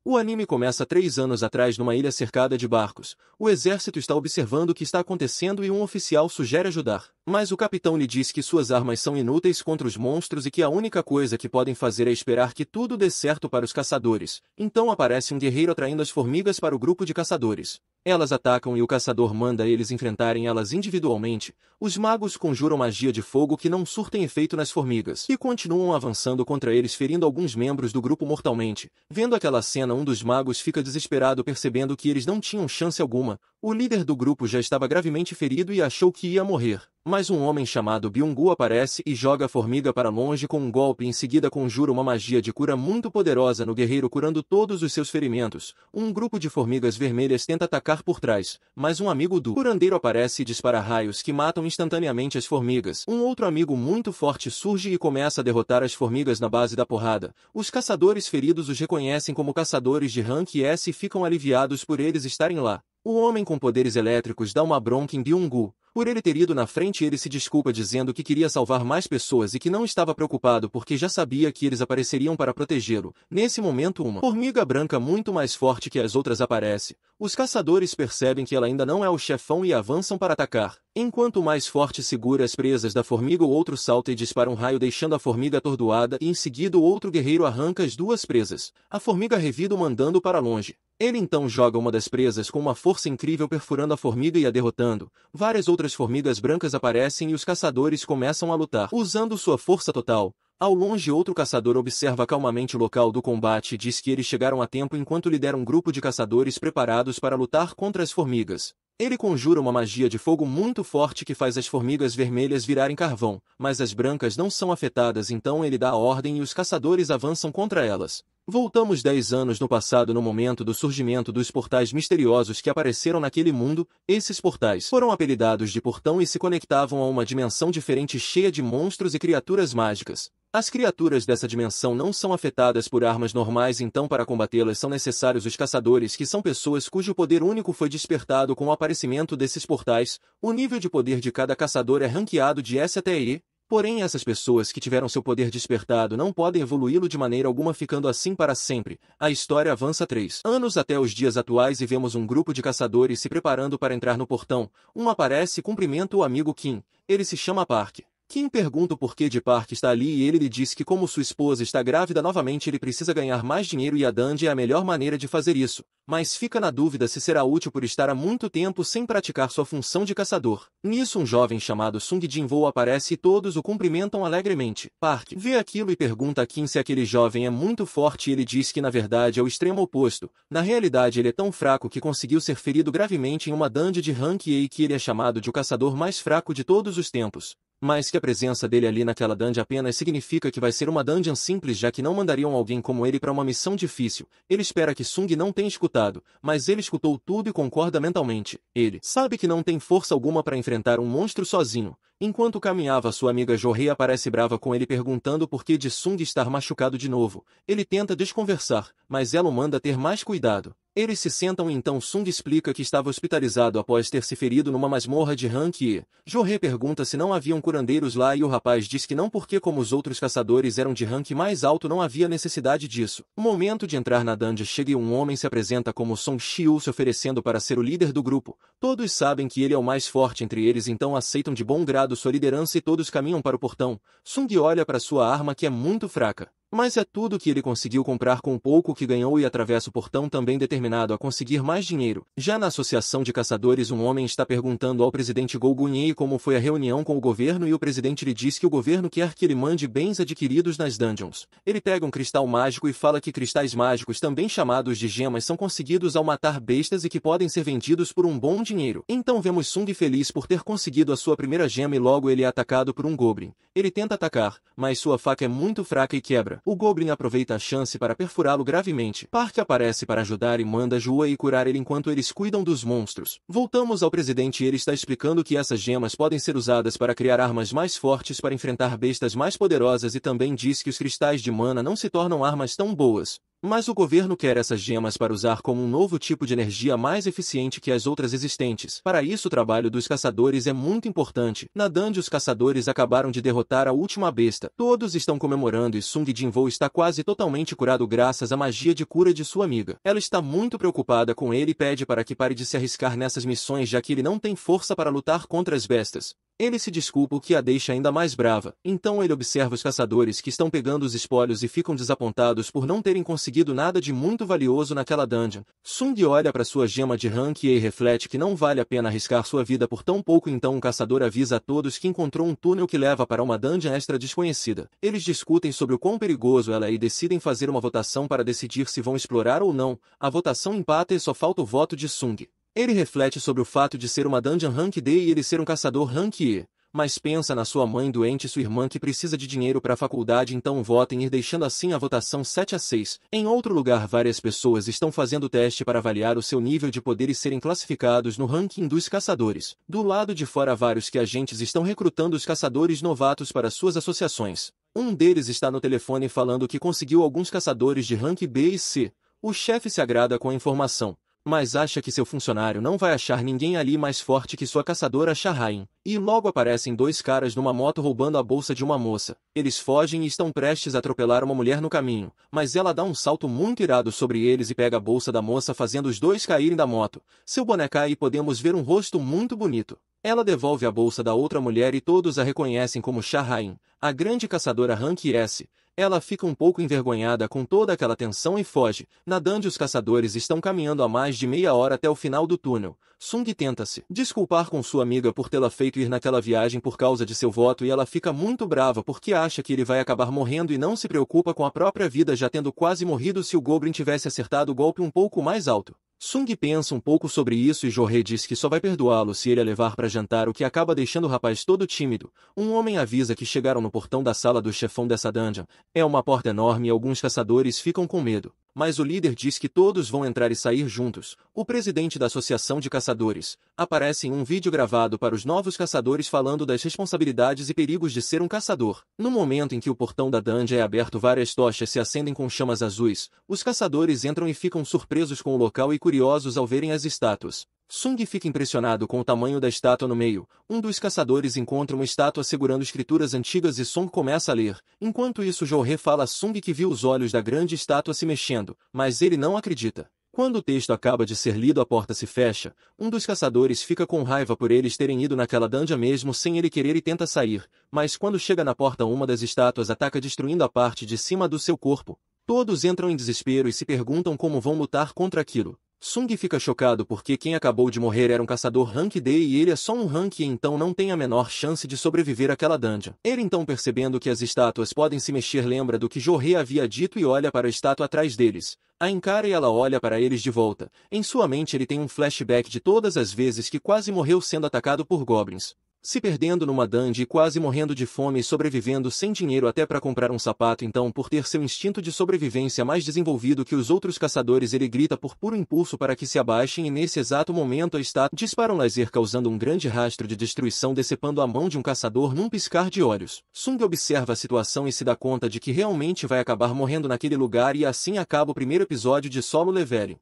O anime começa 3 anos atrás numa ilha cercada de barcos. O exército está observando o que está acontecendo e um oficial sugere ajudar. Mas o capitão lhe diz que suas armas são inúteis contra os monstros e que a única coisa que podem fazer é esperar que tudo dê certo para os caçadores. Então aparece um guerreiro atraindo as formigas para o grupo de caçadores. Elas atacam e o caçador manda eles enfrentarem elas individualmente. Os magos conjuram magia de fogo que não surtem efeito nas formigas e continuam avançando contra eles, ferindo alguns membros do grupo mortalmente. Vendo aquela cena, um dos magos fica desesperado, percebendo que eles não tinham chance alguma. O líder do grupo já estava gravemente ferido e achou que ia morrer. Mas um homem chamado Byung-gu aparece e joga a formiga para longe com um golpe. Em seguida conjura uma magia de cura muito poderosa no guerreiro, curando todos os seus ferimentos. Um grupo de formigas vermelhas tenta atacar por trás, mas um amigo do curandeiro aparece e dispara raios que matam instantaneamente as formigas. Um outro amigo muito forte surge e começa a derrotar as formigas na base da porrada. Os caçadores feridos os reconhecem como caçadores de rank S e ficam aliviados por eles estarem lá. O homem com poderes elétricos dá uma bronca em Byung-gu. Por ele ter ido na frente, ele se desculpa dizendo que queria salvar mais pessoas e que não estava preocupado porque já sabia que eles apareceriam para protegê-lo. Nesse momento, uma formiga branca muito mais forte que as outras aparece. Os caçadores percebem que ela ainda não é o chefão e avançam para atacar. Enquanto o mais forte segura as presas da formiga, o outro salta e dispara um raio deixando a formiga atordoada e em seguida o outro guerreiro arranca as duas presas. A formiga revida mandando para longe. Ele então joga uma das presas com uma força incrível, perfurando a formiga e a derrotando. Várias outras formigas brancas aparecem e os caçadores começam a lutar, usando sua força total. Ao longe, outro caçador observa calmamente o local do combate e diz que eles chegaram a tempo enquanto lidera um grupo de caçadores preparados para lutar contra as formigas. Ele conjura uma magia de fogo muito forte que faz as formigas vermelhas virarem carvão, mas as brancas não são afetadas, então ele dá a ordem e os caçadores avançam contra elas. Voltamos 10 anos no passado, no momento do surgimento dos portais misteriosos que apareceram naquele mundo. Esses portais foram apelidados de portão e se conectavam a uma dimensão diferente cheia de monstros e criaturas mágicas. As criaturas dessa dimensão não são afetadas por armas normais, então para combatê-las são necessários os caçadores, que são pessoas cujo poder único foi despertado com o aparecimento desses portais. O nível de poder de cada caçador é ranqueado de S até E. Porém, essas pessoas que tiveram seu poder despertado não podem evoluí-lo de maneira alguma, ficando assim para sempre. A história avança 3 anos até os dias atuais e vemos um grupo de caçadores se preparando para entrar no portão. Um aparece e cumprimenta o amigo Kim. Ele se chama Park. Kim pergunta o porquê de Park estar ali e ele lhe diz que como sua esposa está grávida novamente, ele precisa ganhar mais dinheiro e a dandy é a melhor maneira de fazer isso. Mas fica na dúvida se será útil por estar há muito tempo sem praticar sua função de caçador. Nisso um jovem chamado Sung Jin-woo aparece e todos o cumprimentam alegremente. Park vê aquilo e pergunta a Kim se aquele jovem é muito forte e ele diz que na verdade é o extremo oposto. Na realidade ele é tão fraco que conseguiu ser ferido gravemente em uma dandy de rank E e que ele é chamado de o caçador mais fraco de todos os tempos. Mas que a presença dele ali naquela dungeon apenas significa que vai ser uma dungeon simples, já que não mandariam alguém como ele para uma missão difícil. Ele espera que Sung não tenha escutado, mas ele escutou tudo e concorda mentalmente. Ele sabe que não tem força alguma para enfrentar um monstro sozinho. Enquanto caminhava, sua amiga Jo-hee aparece brava com ele perguntando por que de Sung estar machucado de novo. Ele tenta desconversar, mas ela o manda ter mais cuidado. Eles se sentam e então Sung explica que estava hospitalizado após ter se ferido numa masmorra de rank E. Jo-hee pergunta se não haviam curandeiros lá e o rapaz diz que não, porque como os outros caçadores eram de rank mais alto não havia necessidade disso. O momento de entrar na dungeon chega e um homem se apresenta como Song Shiu, se oferecendo para ser o líder do grupo. Todos sabem que ele é o mais forte entre eles, então aceitam de bom grado sua liderança e todos caminham para o portão. Sung olha para sua arma, que é muito fraca. Mas é tudo que ele conseguiu comprar com o pouco que ganhou e atravessa o portão, também determinado a conseguir mais dinheiro. Já na associação de caçadores, um homem está perguntando ao presidente Go Gun-hye como foi a reunião com o governo e o presidente lhe diz que o governo quer que ele mande bens adquiridos nas dungeons. Ele pega um cristal mágico e fala que cristais mágicos, também chamados de gemas, são conseguidos ao matar bestas e que podem ser vendidos por um bom dinheiro. Então vemos Sung feliz por ter conseguido a sua primeira gema e logo ele é atacado por um goblin. Ele tenta atacar, mas sua faca é muito fraca e quebra. O Goblin aproveita a chance para perfurá-lo gravemente. Park aparece para ajudar e manda Jua e curar ele enquanto eles cuidam dos monstros. Voltamos ao presidente e ele está explicando que essas gemas podem ser usadas para criar armas mais fortes para enfrentar bestas mais poderosas e também diz que os cristais de mana não se tornam armas tão boas. Mas o governo quer essas gemas para usar como um novo tipo de energia mais eficiente que as outras existentes. Para isso o trabalho dos caçadores é muito importante. Na dungeon os caçadores acabaram de derrotar a última besta. Todos estão comemorando e Sung Jinwoo está quase totalmente curado graças à magia de cura de sua amiga. Ela está muito preocupada com ele e pede para que pare de se arriscar nessas missões já que ele não tem força para lutar contra as bestas. Ele se desculpa, o que a deixa ainda mais brava. Então ele observa os caçadores que estão pegando os espólios e ficam desapontados por não terem conseguido nada de muito valioso naquela dungeon. Sung olha para sua gema de rank e reflete que não vale a pena arriscar sua vida por tão pouco, então o caçador avisa a todos que encontrou um túnel que leva para uma dungeon extra desconhecida. Eles discutem sobre o quão perigoso ela é e decidem fazer uma votação para decidir se vão explorar ou não. A votação empata e só falta o voto de Sung. Ele reflete sobre o fato de ser uma dungeon rank D e ele ser um caçador rank E. Mas pensa na sua mãe doente e sua irmã que precisa de dinheiro para a faculdade, então vota em ir, deixando assim a votação 7-6. Em outro lugar, várias pessoas estão fazendo o teste para avaliar o seu nível de poder e serem classificados no ranking dos caçadores. Do lado de fora, vários que agentes estão recrutando os caçadores novatos para suas associações. Um deles está no telefone falando que conseguiu alguns caçadores de rank B e C. O chefe se agrada com a informação, mas acha que seu funcionário não vai achar ninguém ali mais forte que sua caçadora Shahrain. E logo aparecem dois caras numa moto roubando a bolsa de uma moça. Eles fogem e estão prestes a atropelar uma mulher no caminho, mas ela dá um salto muito irado sobre eles e pega a bolsa da moça, fazendo os dois caírem da moto. Seu boneco cai e podemos ver um rosto muito bonito. Ela devolve a bolsa da outra mulher e todos a reconhecem como Shahrain, a grande caçadora rank S. Ela fica um pouco envergonhada com toda aquela tensão e foge. Na dungeon os caçadores estão caminhando há mais de meia hora até o final do túnel. Sung tenta se desculpar com sua amiga por tê-la feito ir naquela viagem por causa de seu voto e ela fica muito brava porque acha que ele vai acabar morrendo e não se preocupa com a própria vida, já tendo quase morrido se o Goblin tivesse acertado o golpe um pouco mais alto. Sung pensa um pouco sobre isso e Jorre diz que só vai perdoá-lo se ele a levar para jantar, o que acaba deixando o rapaz todo tímido. Um homem avisa que chegaram no portão da sala do chefão dessa dungeon. É uma porta enorme e alguns caçadores ficam com medo, mas o líder diz que todos vão entrar e sair juntos. O presidente da Associação de Caçadores aparece em um vídeo gravado para os novos caçadores falando das responsabilidades e perigos de ser um caçador. No momento em que o portão da dungeon é aberto, várias tochas se acendem com chamas azuis. Os caçadores entram e ficam surpresos com o local e curiosos ao verem as estátuas. Sung fica impressionado com o tamanho da estátua no meio. Um dos caçadores encontra uma estátua segurando escrituras antigas e Sung começa a ler. Enquanto isso, Jorre fala a Sung que viu os olhos da grande estátua se mexendo, mas ele não acredita. Quando o texto acaba de ser lido, a porta se fecha. Um dos caçadores fica com raiva por eles terem ido naquela dungeon mesmo sem ele querer e tenta sair, mas quando chega na porta, uma das estátuas ataca, destruindo a parte de cima do seu corpo. Todos entram em desespero e se perguntam como vão lutar contra aquilo. Sung fica chocado porque quem acabou de morrer era um caçador rank D e ele é só um rank E, então não tem a menor chance de sobreviver àquela dungeon. Ele então, percebendo que as estátuas podem se mexer, lembra do que Jorre havia dito e olha para a estátua atrás deles. A encara e ela olha para eles de volta. Em sua mente ele tem um flashback de todas as vezes que quase morreu sendo atacado por goblins, se perdendo numa dungeon e quase morrendo de fome e sobrevivendo sem dinheiro até para comprar um sapato. Então, por ter seu instinto de sobrevivência mais desenvolvido que os outros caçadores, ele grita por puro impulso para que se abaixem e nesse exato momento a estátua dispara um laser causando um grande rastro de destruição, decepando a mão de um caçador num piscar de olhos. Sung observa a situação e se dá conta de que realmente vai acabar morrendo naquele lugar e assim acaba o primeiro episódio de Solo Leveling.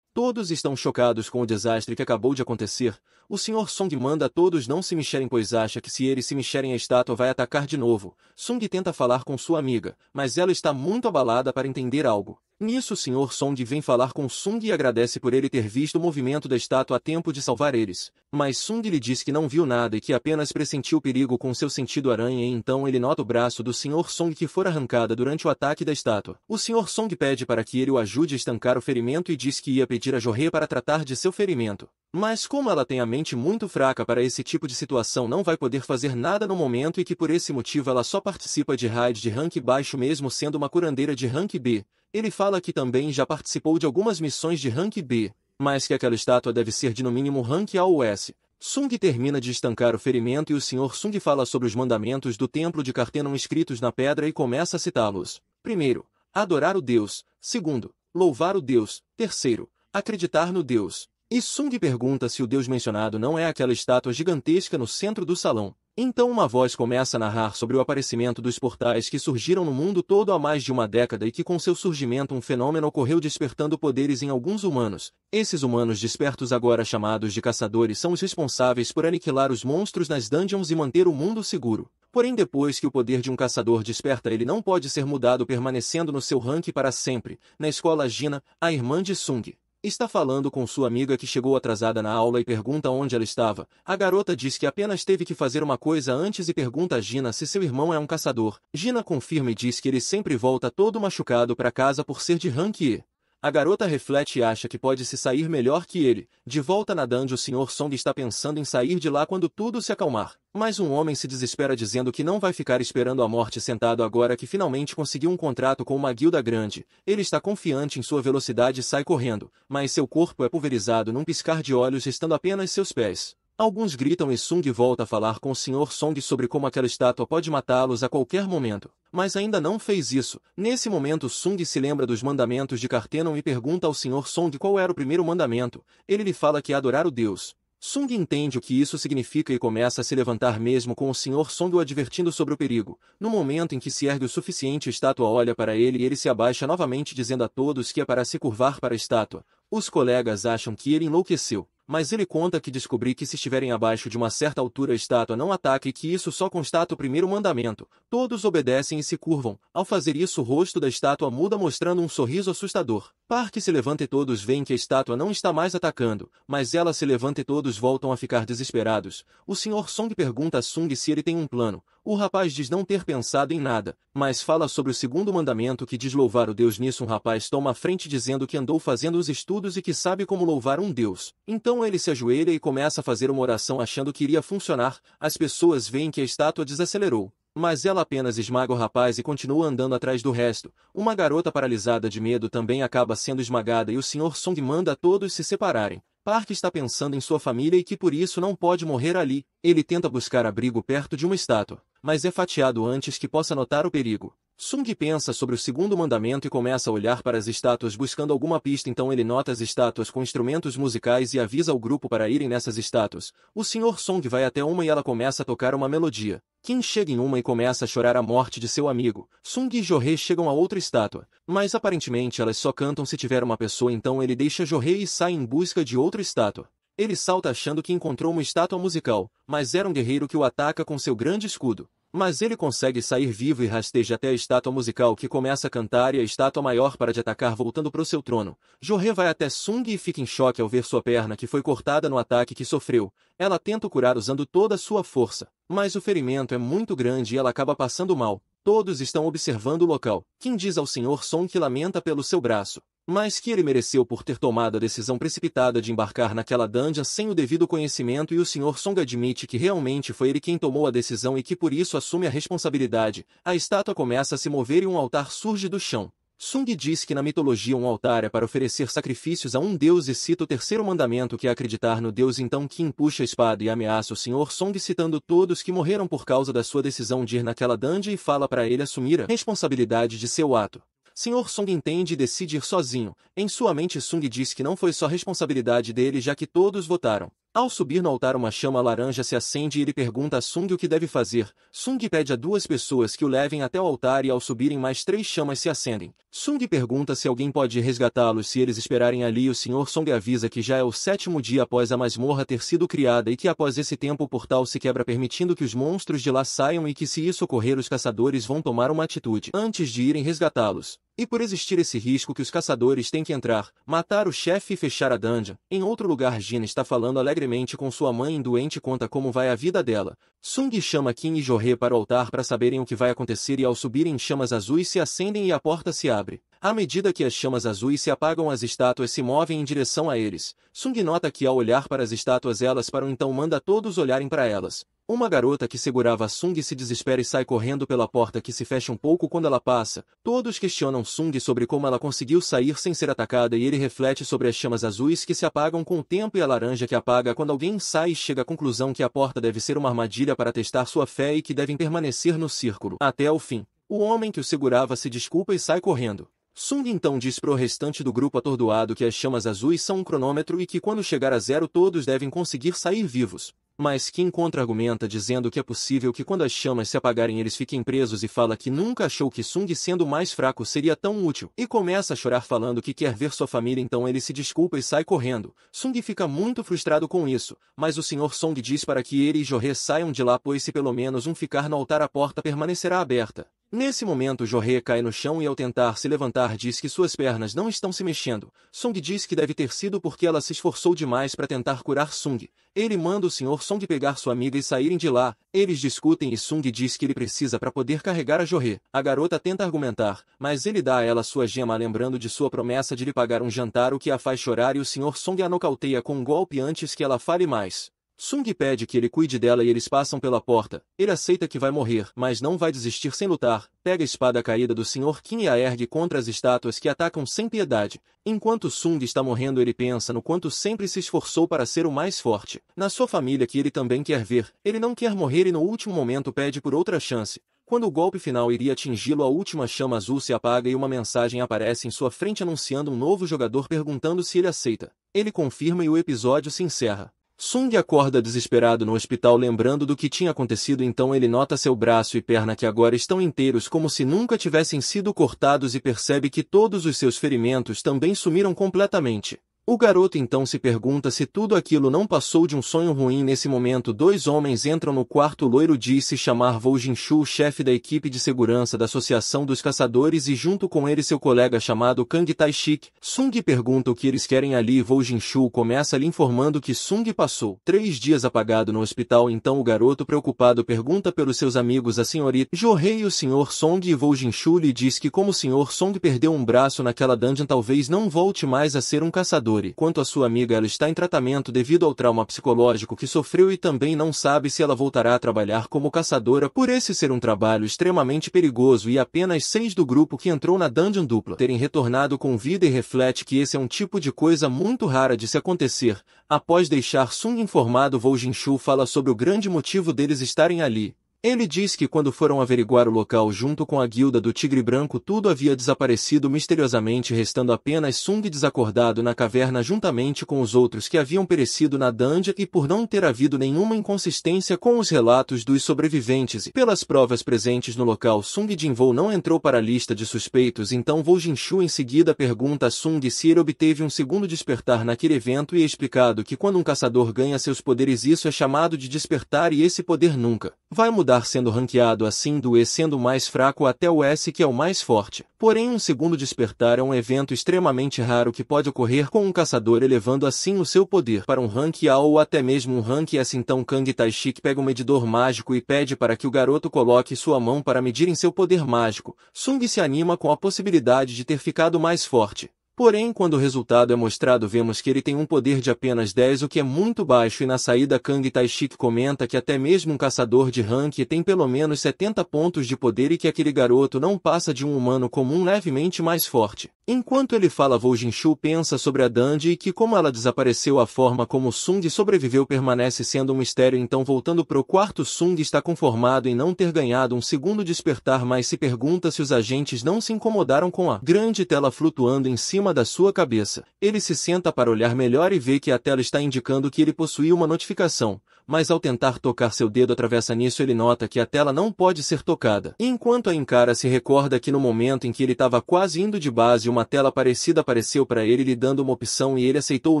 Todos estão chocados com o desastre que acabou de acontecer. O Sr. Song manda a todos não se mexerem, pois acha que se eles se mexerem a estátua vai atacar de novo. Sung tenta falar com sua amiga, mas ela está muito abalada para entender algo. Nisso o Sr. Song vem falar com Sung e agradece por ele ter visto o movimento da estátua a tempo de salvar eles. Mas Sung lhe diz que não viu nada e que apenas pressentiu o perigo com seu sentido aranha, e então ele nota o braço do Sr. Song que fora arrancada durante o ataque da estátua. O Sr. Song pede para que ele o ajude a estancar o ferimento e diz que ia pedir a Jorre para tratar de seu ferimento. Mas como ela tem a mente muito fraca para esse tipo de situação, não vai poder fazer nada no momento e que por esse motivo ela só participa de raid de rank baixo mesmo sendo uma curandeira de rank B. Ele fala que também já participou de algumas missões de rank B, mas que aquela estátua deve ser de no mínimo rank A ou S. Sung termina de estancar o ferimento e o Sr. Sung fala sobre os mandamentos do templo de Cartenon escritos na pedra e começa a citá-los. Primeiro, adorar o Deus. Segundo, louvar o Deus. Terceiro, acreditar no Deus. E Sung pergunta se o Deus mencionado não é aquela estátua gigantesca no centro do salão. Então uma voz começa a narrar sobre o aparecimento dos portais que surgiram no mundo todo há mais de uma década e que com seu surgimento um fenômeno ocorreu despertando poderes em alguns humanos. Esses humanos despertos agora chamados de caçadores são os responsáveis por aniquilar os monstros nas dungeons e manter o mundo seguro. Porém depois que o poder de um caçador desperta ele não pode ser mudado permanecendo no seu rank para sempre. Na escola Gina, a irmã de Sung está falando com sua amiga que chegou atrasada na aula e pergunta onde ela estava. A garota diz que apenas teve que fazer uma coisa antes e pergunta a Gina se seu irmão é um caçador. Gina confirma e diz que ele sempre volta todo machucado para casa por ser de rank E. A garota reflete e acha que pode se sair melhor que ele. De volta na dungeon, o Sr. Song está pensando em sair de lá quando tudo se acalmar. Mas um homem se desespera dizendo que não vai ficar esperando a morte sentado agora que finalmente conseguiu um contrato com uma guilda grande. Ele está confiante em sua velocidade e sai correndo, mas seu corpo é pulverizado num piscar de olhos, restando apenas seus pés. Alguns gritam e Sung volta a falar com o Sr. Song sobre como aquela estátua pode matá-los a qualquer momento. Mas ainda não fez isso. Nesse momento Sung se lembra dos mandamentos de Cartenon e pergunta ao Sr. Song qual era o primeiro mandamento. Ele lhe fala que é adorar o Deus. Sung entende o que isso significa e começa a se levantar mesmo com o Sr. Song o advertindo sobre o perigo. No momento em que se ergue o suficiente, a estátua olha para ele e ele se abaixa novamente dizendo a todos que é para se curvar para a estátua. Os colegas acham que ele enlouqueceu. Mas ele conta que descobri que se estiverem abaixo de uma certa altura a estátua não ataca e que isso só constata o primeiro mandamento. Todos obedecem e se curvam. Ao fazer isso o rosto da estátua muda mostrando um sorriso assustador. Park se levanta e todos veem que a estátua não está mais atacando, mas ela se levanta e todos voltam a ficar desesperados. O Sr. Song pergunta a Sung se ele tem um plano. O rapaz diz não ter pensado em nada, mas fala sobre o segundo mandamento que diz louvar o Deus. Nisso um rapaz toma a frente dizendo que andou fazendo os estudos e que sabe como louvar um Deus. Então ele se ajoelha e começa a fazer uma oração achando que iria funcionar. As pessoas veem que a estátua desacelerou, mas ela apenas esmaga o rapaz e continua andando atrás do resto. Uma garota paralisada de medo também acaba sendo esmagada e o Sr. Song manda a todos se separarem. Park está pensando em sua família e que por isso não pode morrer ali. Ele tenta buscar abrigo perto de uma estátua, mas é fatiado antes que possa notar o perigo. Sung pensa sobre o segundo mandamento e começa a olhar para as estátuas buscando alguma pista. Então ele nota as estátuas com instrumentos musicais e avisa o grupo para irem nessas estátuas. O Sr. Song vai até uma e ela começa a tocar uma melodia. Kim chega em uma e começa a chorar a morte de seu amigo. Sung e Jorei chegam a outra estátua, mas aparentemente elas só cantam se tiver uma pessoa, então ele deixa Jorei e sai em busca de outra estátua. Ele salta achando que encontrou uma estátua musical, mas era um guerreiro que o ataca com seu grande escudo. Mas ele consegue sair vivo e rasteja até a estátua musical que começa a cantar e a estátua maior para de atacar voltando para o seu trono. Jorei vai até Sung e fica em choque ao ver sua perna que foi cortada no ataque que sofreu. Ela tenta o curar usando toda a sua força, mas o ferimento é muito grande e ela acaba passando mal. Todos estão observando o local. Kim diz ao Sr. Song que lamenta pelo seu braço, mas que ele mereceu por ter tomado a decisão precipitada de embarcar naquela dungeon sem o devido conhecimento, e o Sr. Song admite que realmente foi ele quem tomou a decisão e que por isso assume a responsabilidade. A estátua começa a se mover e um altar surge do chão. Sung diz que na mitologia um altar é para oferecer sacrifícios a um deus e cita o terceiro mandamento que é acreditar no deus. Então Kim puxa a espada e ameaça o Sr. Song citando todos que morreram por causa da sua decisão de ir naquela dungeon e fala para ele assumir a responsabilidade de seu ato. Sr. Song entende e decide ir sozinho. Em sua mente Sung diz que não foi só responsabilidade dele já que todos votaram. Ao subir no altar uma chama laranja se acende e ele pergunta a Sung o que deve fazer. Sung pede a duas pessoas que o levem até o altar e ao subirem mais 3 chamas se acendem. Sung pergunta se alguém pode resgatá-los se eles esperarem ali. O Sr. Song avisa que já é o 7º dia após a masmorra ter sido criada e que após esse tempo o portal se quebra permitindo que os monstros de lá saiam e que se isso ocorrer os caçadores vão tomar uma atitude antes de irem resgatá-los. E por existir esse risco que os caçadores têm que entrar, matar o chefe e fechar a dungeon. Em outro lugar Gina está falando alegremente com sua mãe doente e conta como vai a vida dela. Sung chama Kim e Jorei para o altar para saberem o que vai acontecer e ao subirem chamas azuis se acendem e a porta se abre. À medida que as chamas azuis se apagam as estátuas se movem em direção a eles. Sung nota que ao olhar para as estátuas elas param, então manda todos olharem para elas. Uma garota que segurava a Sung se desespera e sai correndo pela porta que se fecha um pouco quando ela passa. Todos questionam Sung sobre como ela conseguiu sair sem ser atacada e ele reflete sobre as chamas azuis que se apagam com o tempo e a laranja que apaga quando alguém sai e chega à conclusão que a porta deve ser uma armadilha para testar sua fé e que devem permanecer no círculo até o fim. O homem que o segurava se desculpa e sai correndo. Sung então diz pro restante do grupo atordoado que as chamas azuis são um cronômetro e que quando chegar a 0 todos devem conseguir sair vivos. Mas Kim contra-argumenta dizendo que é possível que quando as chamas se apagarem eles fiquem presos e fala que nunca achou que Sung sendo mais fraco seria tão útil. E começa a chorar falando que quer ver sua família, então ele se desculpa e sai correndo. Sung fica muito frustrado com isso, mas o Sr. Song diz para que ele e Jo-hee saiam de lá, pois se pelo menos um ficar no altar a porta permanecerá aberta. Nesse momento Jo-hee cai no chão e ao tentar se levantar diz que suas pernas não estão se mexendo. Song diz que deve ter sido porque ela se esforçou demais para tentar curar Sung. Ele manda o Sr. Song pegar sua amiga e saírem de lá. Eles discutem e Sung diz que ele precisa para poder carregar a Jo-hee. A garota tenta argumentar, mas ele dá a ela sua gema lembrando de sua promessa de lhe pagar um jantar, o que a faz chorar, e o Sr. Song a nocauteia com um golpe antes que ela fale mais. Sung pede que ele cuide dela e eles passam pela porta. Ele aceita que vai morrer, mas não vai desistir sem lutar. Pega a espada caída do Sr. Kim e a ergue contra as estátuas que atacam sem piedade. Enquanto Sung está morrendo, ele pensa no quanto sempre se esforçou para ser o mais forte. Na sua família que ele também quer ver. Ele não quer morrer e no último momento pede por outra chance. Quando o golpe final iria atingi-lo, a última chama azul se apaga e uma mensagem aparece em sua frente anunciando um novo jogador perguntando se ele aceita. Ele confirma e o episódio se encerra. Sung acorda desesperado no hospital lembrando do que tinha acontecido, então ele nota seu braço e perna que agora estão inteiros como se nunca tivessem sido cortados e percebe que todos os seus ferimentos também sumiram completamente. O garoto então se pergunta se tudo aquilo não passou de um sonho ruim. Nesse momento, dois homens entram no quarto. O loiro diz se chamar Vo Jinshu, chefe da equipe de segurança da Associação dos Caçadores, e junto com ele seu colega chamado Kang Tae-shik. Sung pergunta o que eles querem ali e Vo Jinshu começa lhe informando que Sung passou 3 dias apagado no hospital. Então o garoto preocupado pergunta pelos seus amigos, a senhorita Jo-hee e o Sr. Song, e Vo Jinshu lhe diz que como o Sr. Song perdeu um braço naquela dungeon talvez não volte mais a ser um caçador. Quanto à sua amiga, ela está em tratamento devido ao trauma psicológico que sofreu e também não sabe se ela voltará a trabalhar como caçadora por esse ser um trabalho extremamente perigoso, e apenas 6 do grupo que entrou na dungeon dupla terem retornado com vida, e reflete que esse é um tipo de coisa muito rara de se acontecer. Após deixar Sung informado, Vo Jinshu fala sobre o grande motivo deles estarem ali. Ele diz que quando foram averiguar o local junto com a guilda do Tigre Branco, tudo havia desaparecido misteriosamente, restando apenas Sung desacordado na caverna juntamente com os outros que haviam perecido na dungeon, e por não ter havido nenhuma inconsistência com os relatos dos sobreviventes e pelas provas presentes no local, Sung Jinwoo não entrou para a lista de suspeitos. Então Vo Jinshu em seguida pergunta a Sung se ele obteve um segundo despertar naquele evento, e é explicado que quando um caçador ganha seus poderes isso é chamado de despertar, e esse poder nunca vai mudar, sendo ranqueado assim do E sendo o mais fraco até o S que é o mais forte. Porém, um segundo despertar é um evento extremamente raro que pode ocorrer com um caçador, elevando assim o seu poder para um rank A ou até mesmo um rank S. Então Kang Tae-shik pega um medidor mágico e pede para que o garoto coloque sua mão para medir em seu poder mágico. Sung se anima com a possibilidade de ter ficado mais forte. Porém, quando o resultado é mostrado, vemos que ele tem um poder de apenas 10, o que é muito baixo, e na saída Kang Tae-shik comenta que até mesmo um caçador de rank tem pelo menos 70 pontos de poder e que aquele garoto não passa de um humano comum levemente mais forte. Enquanto ele fala, Vo Jinshu pensa sobre a Dandy e que como ela desapareceu, a forma como Sung sobreviveu permanece sendo um mistério. Então voltando pro quarto, Sung está conformado em não ter ganhado um segundo despertar, mas se pergunta se os agentes não se incomodaram com a grande tela flutuando em cima da sua cabeça. Ele se senta para olhar melhor e vê que a tela está indicando que ele possuía uma notificação, mas ao tentar tocar seu dedo atravessa nisso, ele nota que a tela não pode ser tocada. Enquanto a encara, se recorda que no momento em que ele estava quase indo de base, uma tela parecida apareceu para ele lhe dando uma opção, e ele aceitou.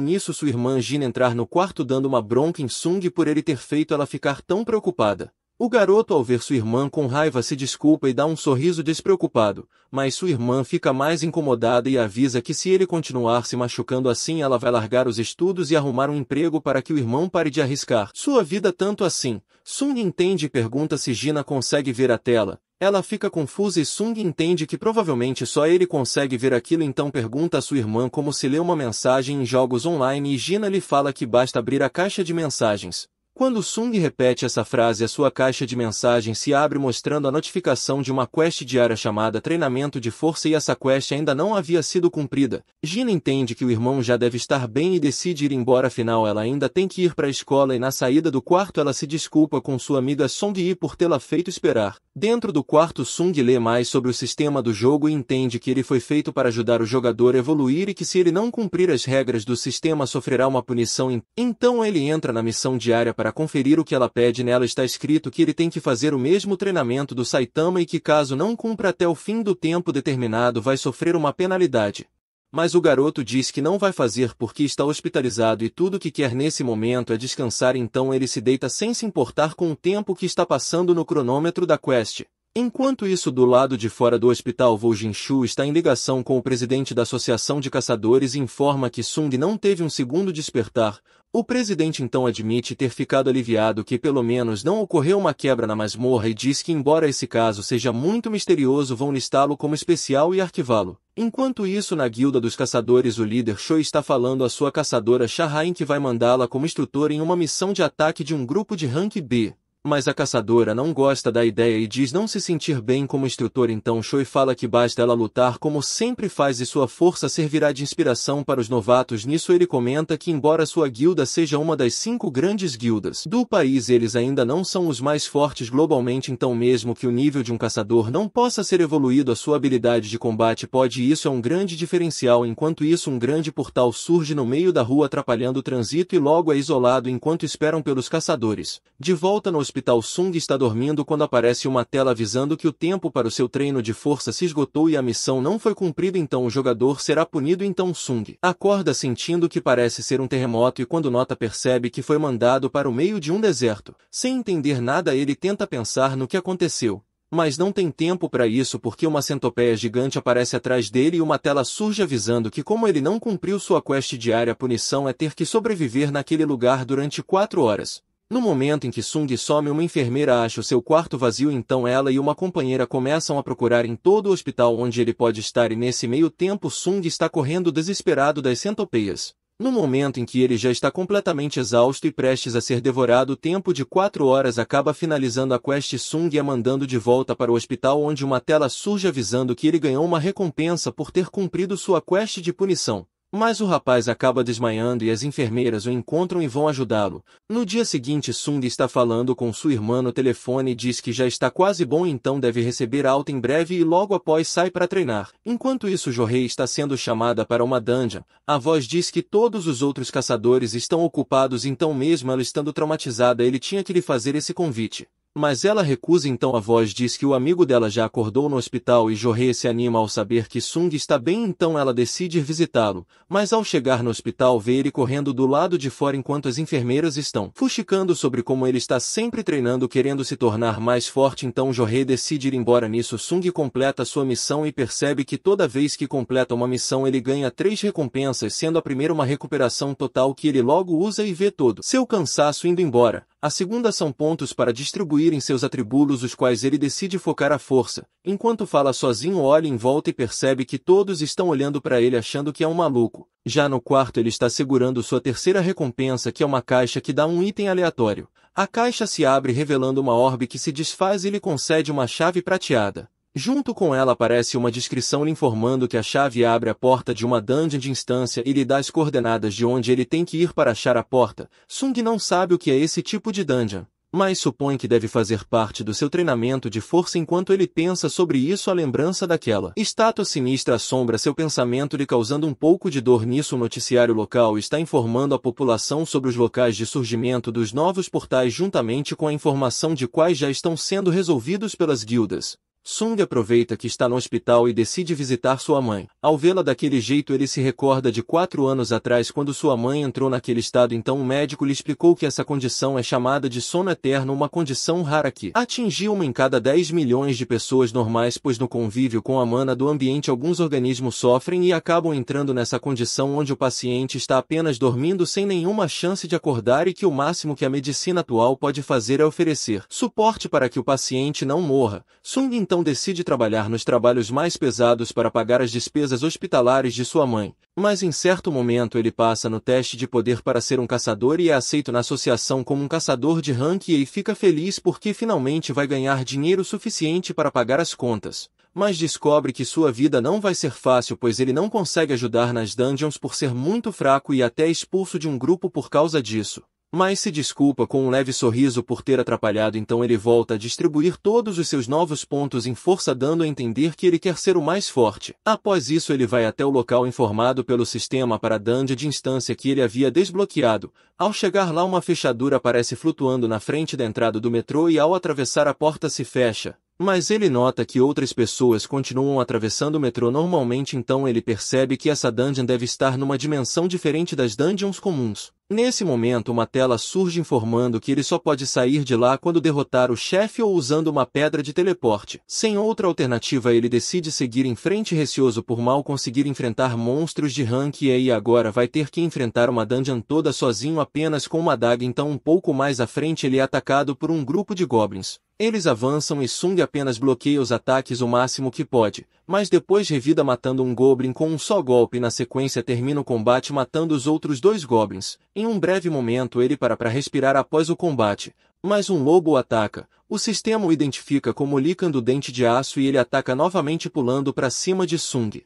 Nisso sua irmã Jin entrar no quarto dando uma bronca em Sung por ele ter feito ela ficar tão preocupada. O garoto, ao ver sua irmã com raiva, se desculpa e dá um sorriso despreocupado, mas sua irmã fica mais incomodada e avisa que se ele continuar se machucando assim, ela vai largar os estudos e arrumar um emprego para que o irmão pare de arriscar sua vida tanto assim. Sung entende e pergunta se Gina consegue ver a tela. Ela fica confusa e Sung entende que provavelmente só ele consegue ver aquilo, então pergunta a sua irmã como se lê uma mensagem em jogos online, e Gina lhe fala que basta abrir a caixa de mensagens. Quando Sung repete essa frase, a sua caixa de mensagens se abre mostrando a notificação de uma quest diária chamada Treinamento de Força, e essa quest ainda não havia sido cumprida. Gina entende que o irmão já deve estar bem e decide ir embora, afinal ela ainda tem que ir para a escola, e na saída do quarto ela se desculpa com sua amiga Song-yi por tê-la feito esperar. Dentro do quarto, Sung lê mais sobre o sistema do jogo e entende que ele foi feito para ajudar o jogador a evoluir e que se ele não cumprir as regras do sistema sofrerá uma punição. Então ele entra na missão diária para para conferir o que ela pede. Nela está escrito que ele tem que fazer o mesmo treinamento do Saitama e que caso não cumpra até o fim do tempo determinado vai sofrer uma penalidade. Mas o garoto diz que não vai fazer porque está hospitalizado e tudo que quer nesse momento é descansar, então ele se deita sem se importar com o tempo que está passando no cronômetro da quest. Enquanto isso, do lado de fora do hospital, Vo Jinshu está em ligação com o presidente da Associação de Caçadores e informa que Sung não teve um segundo despertar. O presidente então admite ter ficado aliviado que pelo menos não ocorreu uma quebra na masmorra e diz que embora esse caso seja muito misterioso vão listá-lo como especial e arquivá-lo. Enquanto isso, na guilda dos caçadores, o líder Choi está falando à sua caçadora Shahain que vai mandá-la como instrutora em uma missão de ataque de um grupo de rank B. Mas a caçadora não gosta da ideia e diz não se sentir bem como instrutor, então Choi fala que basta ela lutar como sempre faz e sua força servirá de inspiração para os novatos. Nisso ele comenta que embora sua guilda seja uma das 5 grandes guildas do país, eles ainda não são os mais fortes globalmente, então mesmo que o nível de um caçador não possa ser evoluído, a sua habilidade de combate pode, e isso é um grande diferencial. Enquanto isso, um grande portal surge no meio da rua atrapalhando o trânsito e logo é isolado enquanto esperam pelos caçadores. De volta no hospital, Sung está dormindo quando aparece uma tela avisando que o tempo para o seu treino de força se esgotou e a missão não foi cumprida, então o jogador será punido. Então Sung acorda sentindo que parece ser um terremoto e quando nota percebe que foi mandado para o meio de um deserto. Sem entender nada, ele tenta pensar no que aconteceu, mas não tem tempo para isso porque uma centopeia gigante aparece atrás dele e uma tela surge avisando que como ele não cumpriu sua quest diária, a punição é ter que sobreviver naquele lugar durante 4 horas. No momento em que Sung some, uma enfermeira acha o seu quarto vazio, então ela e uma companheira começam a procurar em todo o hospital onde ele pode estar e nesse meio tempo Sung está correndo desesperado das centopeias. No momento em que ele já está completamente exausto e prestes a ser devorado, o tempo de 4 horas acaba finalizando a quest. Sung é mandando de volta para o hospital onde uma tela surge avisando que ele ganhou uma recompensa por ter cumprido sua quest de punição. Mas o rapaz acaba desmaiando e as enfermeiras o encontram e vão ajudá-lo. No dia seguinte, Sung está falando com sua irmã no telefone e diz que já está quase bom, então deve receber alta em breve e logo após sai para treinar. Enquanto isso, Jo-hee está sendo chamada para uma dungeon. A voz diz que todos os outros caçadores estão ocupados, então mesmo ela estando traumatizada, ele tinha que lhe fazer esse convite. Mas ela recusa, então a voz diz que o amigo dela já acordou no hospital e Jo-hee se anima ao saber que Sung está bem, então ela decide ir visitá-lo. Mas ao chegar no hospital vê ele correndo do lado de fora enquanto as enfermeiras estão fuxicando sobre como ele está sempre treinando, querendo se tornar mais forte, então Jo-hee decide ir embora. Nisso Sung completa sua missão e percebe que toda vez que completa uma missão ele ganha 3 recompensas, sendo a primeira uma recuperação total que ele logo usa e vê todo seu cansaço indo embora. A segunda são pontos para distribuir em seus atributos, os quais ele decide focar a força. Enquanto fala sozinho, olha em volta e percebe que todos estão olhando para ele achando que é um maluco. Já no quarto, ele está segurando sua terceira recompensa, que é uma caixa que dá um item aleatório. A caixa se abre revelando uma orbe que se desfaz e lhe concede uma chave prateada. Junto com ela aparece uma descrição lhe informando que a chave abre a porta de uma dungeon de instância e lhe dá as coordenadas de onde ele tem que ir para achar a porta. Sung não sabe o que é esse tipo de dungeon, mas supõe que deve fazer parte do seu treinamento de força. Enquanto ele pensa sobre isso, a lembrança daquela estátua sinistra assombra seu pensamento, lhe causando um pouco de dor. Nisso, o noticiário local está informando a população sobre os locais de surgimento dos novos portais juntamente com a informação de quais já estão sendo resolvidos pelas guildas. Sung aproveita que está no hospital e decide visitar sua mãe. Ao vê-la daquele jeito, ele se recorda de 4 anos atrás quando sua mãe entrou naquele estado, então o médico lhe explicou que essa condição é chamada de sono eterno, uma condição rara que atingiu 1 em cada 10 milhões de pessoas normais, pois no convívio com a mana do ambiente alguns organismos sofrem e acabam entrando nessa condição onde o paciente está apenas dormindo sem nenhuma chance de acordar e que o máximo que a medicina atual pode fazer é oferecer suporte para que o paciente não morra. Sung então decide trabalhar nos trabalhos mais pesados para pagar as despesas hospitalares de sua mãe, mas em certo momento ele passa no teste de poder para ser um caçador e é aceito na associação como um caçador de rank e fica feliz porque finalmente vai ganhar dinheiro suficiente para pagar as contas. Mas descobre que sua vida não vai ser fácil, pois ele não consegue ajudar nas dungeons por ser muito fraco e até expulso de um grupo por causa disso. mas se desculpa com um leve sorriso por ter atrapalhado, então ele volta a distribuir todos os seus novos pontos em força, dando a entender que ele quer ser o mais forte. Após isso ele vai até o local informado pelo sistema para a dungeon de instância que ele havia desbloqueado. Ao chegar lá, uma fechadura aparece flutuando na frente da entrada do metrô e ao atravessar a porta se fecha. Mas ele nota que outras pessoas continuam atravessando o metrô normalmente, então ele percebe que essa dungeon deve estar numa dimensão diferente das dungeons comuns. Nesse momento uma tela surge informando que ele só pode sair de lá quando derrotar o chefe ou usando uma pedra de teleporte. Sem outra alternativa ele decide seguir em frente, receoso por mal conseguir enfrentar monstros de rank, e aí agora vai ter que enfrentar uma dungeon toda sozinho apenas com uma adaga. Então um pouco mais à frente ele é atacado por um grupo de goblins. Eles avançam e Sung apenas bloqueia os ataques o máximo que pode, mas depois revida matando um goblin com um só golpe e na sequência termina o combate matando os outros 2 goblins. Em um breve momento ele para respirar após o combate, mas um lobo o ataca. O sistema o identifica como Lycan do Dente de Aço e ele ataca novamente pulando para cima de Sung.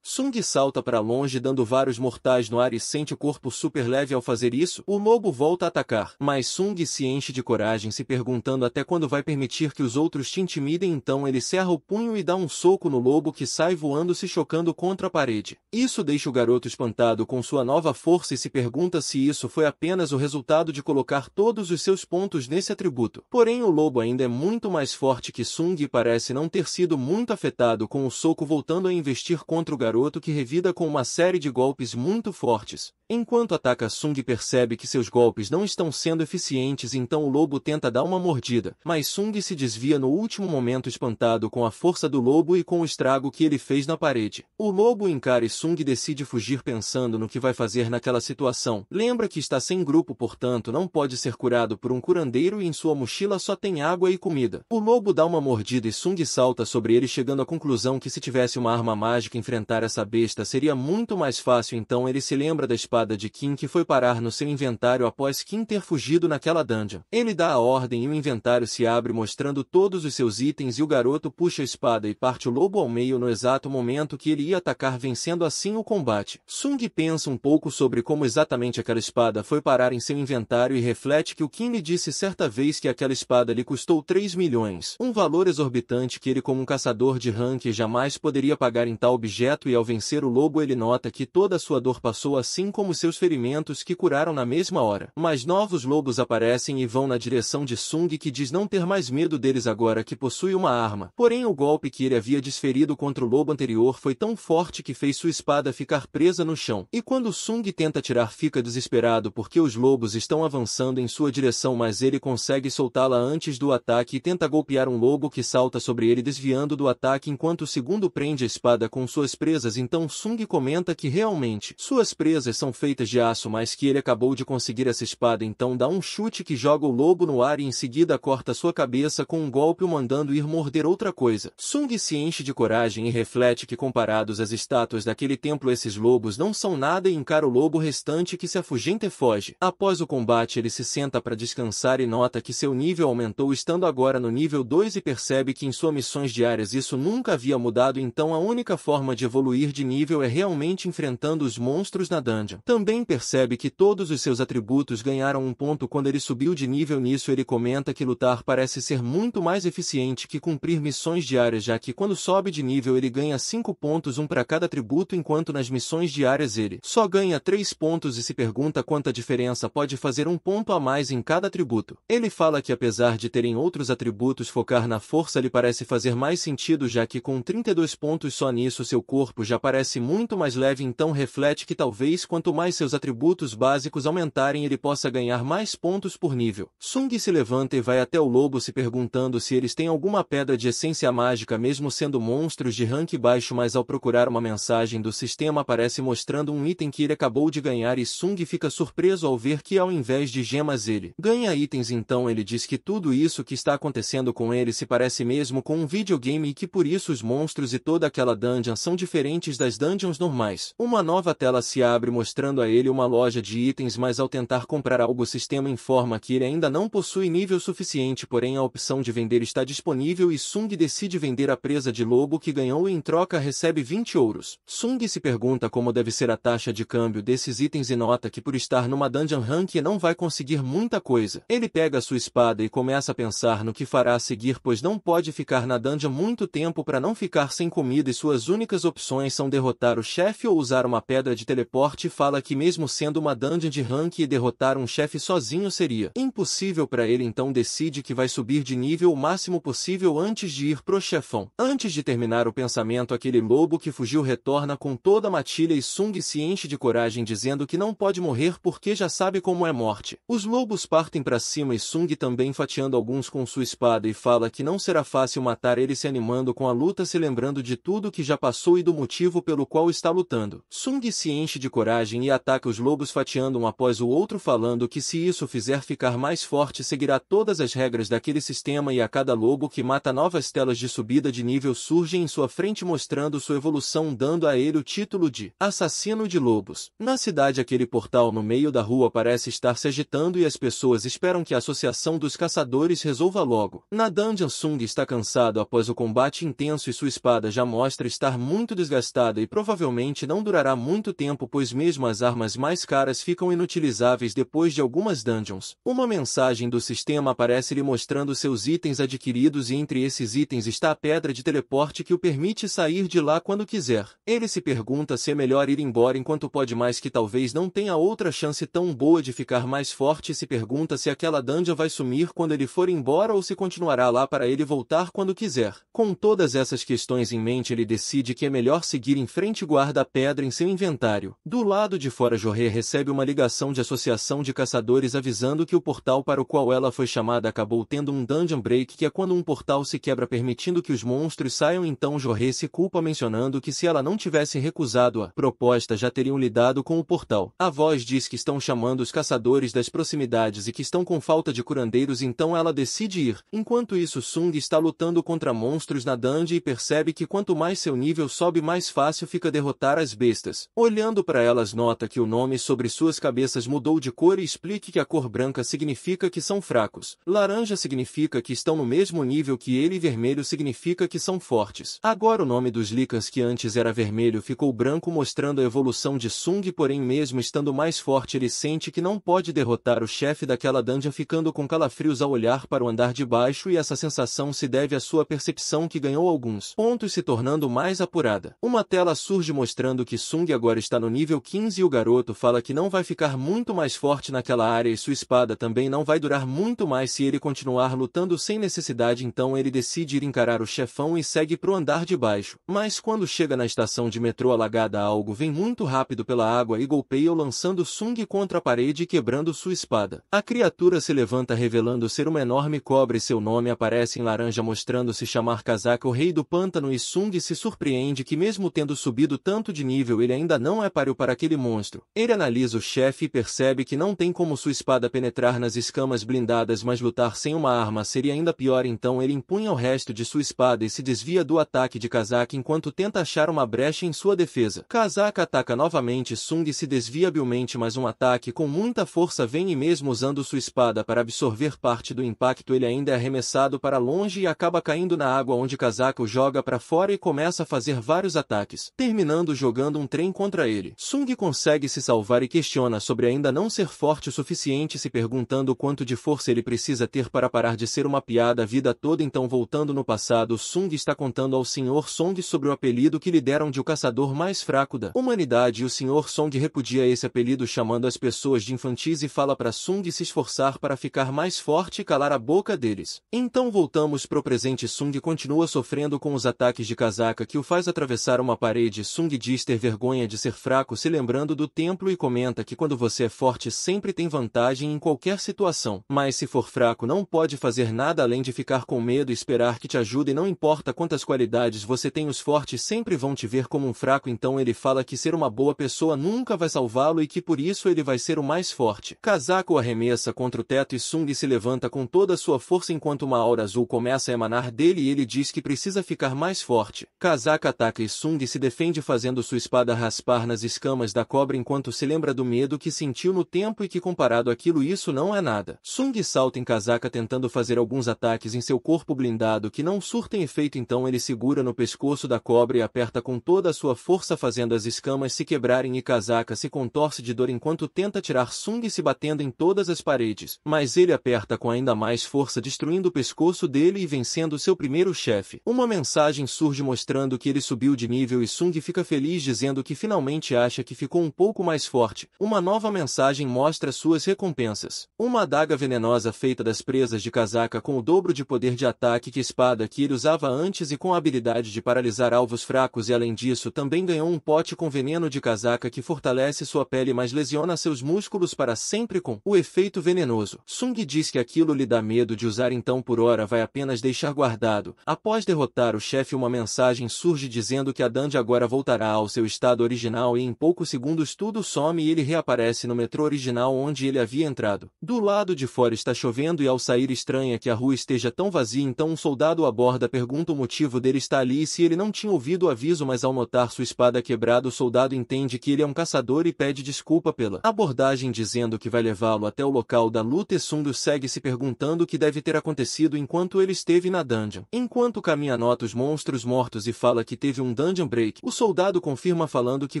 Sung salta para longe dando vários mortais no ar e sente o corpo super leve ao fazer isso. O lobo volta a atacar, mas Sung se enche de coragem, se perguntando até quando vai permitir que os outros te intimidem. Então ele cerra o punho e dá um soco no lobo que sai voando, se chocando contra a parede. Isso deixa o garoto espantado com sua nova força e se pergunta se isso foi apenas o resultado de colocar todos os seus pontos nesse atributo. Porém o lobo ainda é muito mais forte que Sung e parece não ter sido muito afetado com o soco, voltando a investir contra o garoto, que revida com uma série de golpes muito fortes. Enquanto ataca, Sung percebe que seus golpes não estão sendo eficientes, então o lobo tenta dar uma mordida, mas Sung se desvia no último momento, espantado com a força do lobo e com o estrago que ele fez na parede. O lobo encara e Sung decide fugir pensando no que vai fazer naquela situação. Lembra que está sem grupo, portanto não pode ser curado por um curandeiro e em sua mochila só tem água e comida. O lobo dá uma mordida e Sung salta sobre ele, chegando à conclusão que se tivesse uma arma mágica enfrentar essa besta seria muito mais fácil. Então ele se lembra da espada de Kim que foi parar no seu inventário após Kim ter fugido naquela dungeon. Ele dá a ordem e o inventário se abre mostrando todos os seus itens e o garoto puxa a espada e parte o lobo ao meio no exato momento que ele ia atacar, vencendo assim o combate. Sung pensa um pouco sobre como exatamente aquela espada foi parar em seu inventário e reflete que o Kim lhe disse certa vez que aquela espada lhe custou 3 milhões, um valor exorbitante que ele, como um caçador de rank, jamais poderia pagar em tal objeto. E ao vencer o lobo ele nota que toda a sua dor passou, assim como seus ferimentos que curaram na mesma hora. Mas novos lobos aparecem e vão na direção de Sung, que diz não ter mais medo deles agora que possui uma arma. Porém o golpe que ele havia desferido contra o lobo anterior foi tão forte que fez sua espada ficar presa no chão. E quando Sung tenta tirar, fica desesperado porque os lobos estão avançando em sua direção, mas ele consegue soltá-la antes do ataque e tenta golpear um lobo que salta sobre ele, desviando do ataque, enquanto o segundo prende a espada com suas presas. Então Sung comenta que realmente suas presas são feitas de aço, mas que ele acabou de conseguir essa espada. Então dá um chute que joga o lobo no ar e em seguida corta sua cabeça com um golpe, o mandando ir morder outra coisa. Sung se enche de coragem e reflete que comparados às estátuas daquele templo esses lobos não são nada e encara o lobo restante que se afugenta e foge. Após o combate ele se senta para descansar e nota que seu nível aumentou, estando agora no nível 2, e percebe que em suas missões diárias isso nunca havia mudado. Então a única forma de evoluir de nível é realmente enfrentando os monstros na dungeon. Também percebe que todos os seus atributos ganharam um ponto quando ele subiu de nível. Nisso ele comenta que lutar parece ser muito mais eficiente que cumprir missões diárias, já que quando sobe de nível ele ganha 5 pontos, um para cada atributo, enquanto nas missões diárias ele só ganha 3 pontos e se pergunta quanta diferença pode fazer um ponto a mais em cada atributo. Ele fala que apesar de terem outros atributos, focar na força lhe parece fazer mais sentido, já que com 32 pontos só nisso seu corpo já parece muito mais leve. Então reflete que talvez quanto mais seus atributos básicos aumentarem ele possa ganhar mais pontos por nível. Sung se levanta e vai até o lobo, se perguntando se eles têm alguma pedra de essência mágica, mesmo sendo monstros de rank baixo, mas ao procurar uma mensagem do sistema aparece mostrando um item que ele acabou de ganhar e Sung fica surpreso ao ver que ao invés de gemas ele ganha itens. Então ele diz que tudo isso que está acontecendo com ele se parece mesmo com um videogame e que por isso os monstros e toda aquela dungeon são diferentes das dungeons normais. Uma nova tela se abre mostrando mostrando a ele uma loja de itens, mas ao tentar comprar algo o sistema informa que ele ainda não possui nível suficiente, porém a opção de vender está disponível e Sung decide vender a presa de lobo que ganhou e em troca recebe 20 ouros. Sung se pergunta como deve ser a taxa de câmbio desses itens e nota que por estar numa dungeon rank não vai conseguir muita coisa. Ele pega sua espada e começa a pensar no que fará a seguir, pois não pode ficar na dungeon muito tempo para não ficar sem comida e suas únicas opções são derrotar o chefe ou usar uma pedra de teleporte. Fala que mesmo sendo uma dungeon de rank e derrotar um chefe sozinho seria impossível para ele, então decide que vai subir de nível o máximo possível antes de ir pro chefão. Antes de terminar o pensamento, aquele lobo que fugiu retorna com toda a matilha e Sung se enche de coragem dizendo que não pode morrer porque já sabe como é morte. Os lobos partem para cima e Sung também fatiando alguns com sua espada e fala que não será fácil matar ele, se animando com a luta, se lembrando de tudo que já passou e do motivo pelo qual está lutando. Sung se enche de coragem e ataca os lobos fatiando um após o outro, falando que se isso fizer ficar mais forte seguirá todas as regras daquele sistema, e a cada lobo que mata novas telas de subida de nível surgem em sua frente mostrando sua evolução, dando a ele o título de Assassino de Lobos. Na cidade, aquele portal no meio da rua parece estar se agitando e as pessoas esperam que a Associação dos Caçadores resolva logo. Na dungeon, Sung está cansado após o combate intenso e sua espada já mostra estar muito desgastada e provavelmente não durará muito tempo, pois mesmo as armas mais caras ficam inutilizáveis depois de algumas dungeons. Uma mensagem do sistema aparece lhe mostrando seus itens adquiridos e entre esses itens está a pedra de teleporte que o permite sair de lá quando quiser. Ele se pergunta se é melhor ir embora enquanto pode, mais que talvez não tenha outra chance tão boa de ficar mais forte, e se pergunta se aquela dungeon vai sumir quando ele for embora ou se continuará lá para ele voltar quando quiser. Com todas essas questões em mente, ele decide que é melhor seguir em frente e guarda a pedra em seu inventário. Do lado de fora, Jorê recebe uma ligação de associação de caçadores avisando que o portal para o qual ela foi chamada acabou tendo um dungeon break, que é quando um portal se quebra permitindo que os monstros saiam. Então Jorê se culpa mencionando que se ela não tivesse recusado a proposta já teriam lidado com o portal. A voz diz que estão chamando os caçadores das proximidades e que estão com falta de curandeiros, então ela decide ir. Enquanto isso, Sung está lutando contra monstros na dungeon e percebe que quanto mais seu nível sobe, mais fácil fica derrotar as bestas. Olhando para elas, nota que o nome sobre suas cabeças mudou de cor e explica que a cor branca significa que são fracos, laranja significa que estão no mesmo nível que ele e vermelho significa que são fortes. Agora o nome dos Lycans, que antes era vermelho, ficou branco, mostrando a evolução de Sung, porém mesmo estando mais forte ele sente que não pode derrotar o chefe daquela dungeon, ficando com calafrios ao olhar para o andar de baixo, e essa sensação se deve à sua percepção que ganhou alguns pontos, se tornando mais apurada. Uma tela surge mostrando que Sung agora está no nível 15 e o garoto fala que não vai ficar muito mais forte naquela área e sua espada também não vai durar muito mais se ele continuar lutando sem necessidade, então ele decide ir encarar o chefão e segue pro andar de baixo. Mas quando chega na estação de metrô alagada, algo vem muito rápido pela água e golpeia-o, lançando Sung contra a parede e quebrando sua espada. A criatura se levanta revelando ser uma enorme cobra e seu nome aparece em laranja mostrando se chamar Kazaka, o rei do pântano, e Sung se surpreende que mesmo tendo subido tanto de nível ele ainda não é páreo para aquele monstro. Ele analisa o chefe e percebe que não tem como sua espada penetrar nas escamas blindadas, mas lutar sem uma arma seria ainda pior, então ele empunha o resto de sua espada e se desvia do ataque de Kazaka enquanto tenta achar uma brecha em sua defesa. Kazaka ataca novamente Sung e se desvia habilmente, mas um ataque com muita força vem e mesmo usando sua espada para absorver parte do impacto ele ainda é arremessado para longe e acaba caindo na água, onde Kazaka o joga para fora e começa a fazer vários ataques, terminando jogando um trem contra ele. Sung consegue se salvar e questiona sobre ainda não ser forte o suficiente, se perguntando quanto de força ele precisa ter para parar de ser uma piada a vida toda. Então, voltando no passado, Sung está contando ao Sr. Song sobre o apelido que lhe deram de o caçador mais fraco da humanidade, e o Sr. Song repudia esse apelido chamando as pessoas de infantis e fala para Sung se esforçar para ficar mais forte e calar a boca deles. Então voltamos pro presente. Sung continua sofrendo com os ataques de Kazaka, que o faz atravessar uma parede. Sung diz ter vergonha de ser fraco, se lembrando do templo, e comenta que quando você é forte sempre tem vantagem em qualquer situação, mas se for fraco não pode fazer nada além de ficar com medo e esperar que te ajudem, não importa quantas qualidades você tem, os fortes sempre vão te ver como um fraco. Então ele fala que ser uma boa pessoa nunca vai salvá-lo e que por isso ele vai ser o mais forte. Kazaka o arremessa contra o teto e Sung se levanta com toda a sua força enquanto uma aura azul começa a emanar dele e ele diz que precisa ficar mais forte. Kazaka ataca e Sung se defende fazendo sua espada raspar nas escamas da cobra enquanto se lembra do medo que sentiu no tempo e que comparado àquilo isso não é nada. Sung salta em Kasaka tentando fazer alguns ataques em seu corpo blindado que não surtem efeito, então ele segura no pescoço da cobra e aperta com toda a sua força fazendo as escamas se quebrarem e Kasaka se contorce de dor enquanto tenta tirar Sung se batendo em todas as paredes, mas ele aperta com ainda mais força destruindo o pescoço dele e vencendo seu primeiro chefe. Uma mensagem surge mostrando que ele subiu de nível e Sung fica feliz dizendo que finalmente acha que ficou um pouco mais forte. Uma nova mensagem mostra suas recompensas. Uma adaga venenosa feita das presas de Kasaka com o dobro de poder de ataque que a espada que ele usava antes e com a habilidade de paralisar alvos fracos, e além disso também ganhou um pote com veneno de Kasaka que fortalece sua pele mas lesiona seus músculos para sempre com o efeito venenoso. Sung diz que aquilo lhe dá medo de usar, então por hora vai apenas deixar guardado. Após derrotar o chefe, uma mensagem surge dizendo que a Dandy agora voltará ao seu estado original e em poucos segundos tudo some e ele reaparece no metrô original onde ele havia entrado. Do lado de fora está chovendo e ao sair estranha que a rua esteja tão vazia, então um soldado o aborda, pergunta o motivo dele estar ali e se ele não tinha ouvido o aviso, mas ao notar sua espada quebrada o soldado entende que ele é um caçador e pede desculpa pela abordagem dizendo que vai levá-lo até o local da luta e Sung segue se perguntando o que deve ter acontecido enquanto ele esteve na dungeon. Enquanto caminha nota os monstros mortos e fala que teve um dungeon break, o soldado confirma falando que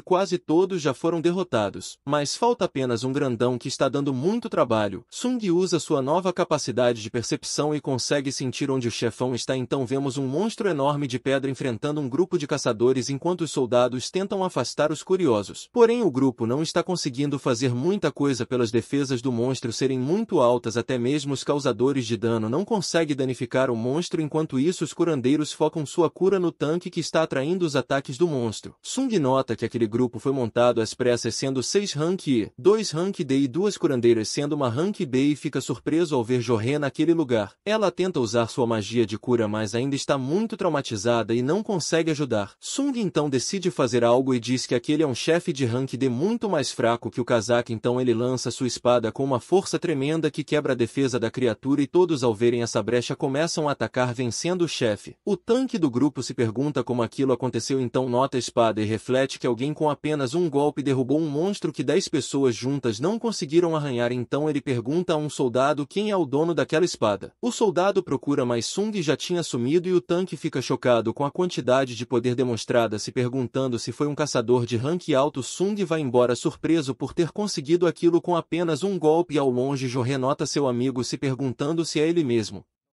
quase todos já foram derrotados, mas falta apenas um grandão que está dando muito trabalho. Sung usa sua nova capacidade de percepção e consegue sentir onde o chefão está, então vemos um monstro enorme de pedra enfrentando um grupo de caçadores enquanto os soldados tentam afastar os curiosos. Porém o grupo não está conseguindo fazer muita coisa pelas defesas do monstro serem muito altas, até mesmo os causadores de dano não conseguem danificar o monstro. Enquanto isso os curandeiros focam sua cura no tanque que está atraindo os ataques do monstro. Sung nota que aquele grupo foi montado às pressas, sendo 6 Rank E, 2 Rank D e 2 curandeiras sendo uma Rank B, e fica surpreso ao ver Joré naquele lugar. Ela tenta usar sua magia de cura mas ainda está muito traumatizada e não consegue ajudar. Sung então decide fazer algo e diz que aquele é um chefe de Rank D muito mais fraco que o Kasaka, então ele lança sua espada com uma força tremenda que quebra a defesa da criatura e todos ao verem essa brecha começam a atacar vencendo o chefe. O tanque do grupo se pergunta como aquilo aconteceu, então nota a espada e reflete que alguém com apenas um golpe derrubou um monstro que 10 pessoas juntas não conseguiram arranhar, então ele pergunta a um soldado quem é o dono daquela espada. O soldado procura mas Sung já tinha sumido e o tanque fica chocado com a quantidade de poder demonstrada, se perguntando se foi um caçador de rank alto. Sung vai embora surpreso por ter conseguido aquilo com apenas um golpe, e ao longe Joré nota seu amigo se perguntando se é ele mesmo.